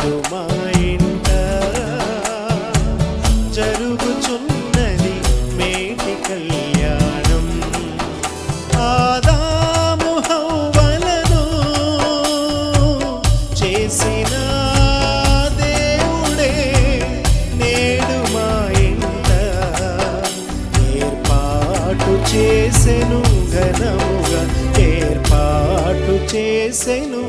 నేడు మా ఇంట జరుగుచున్నది మేటి కళ్యాణం. ఆదాము హవ్వలను చేసిన దేవుడే నేడు మా ఇంట ఏర్పాటు చేసెను ఘనముగా, ఏర్పాటు చేసెను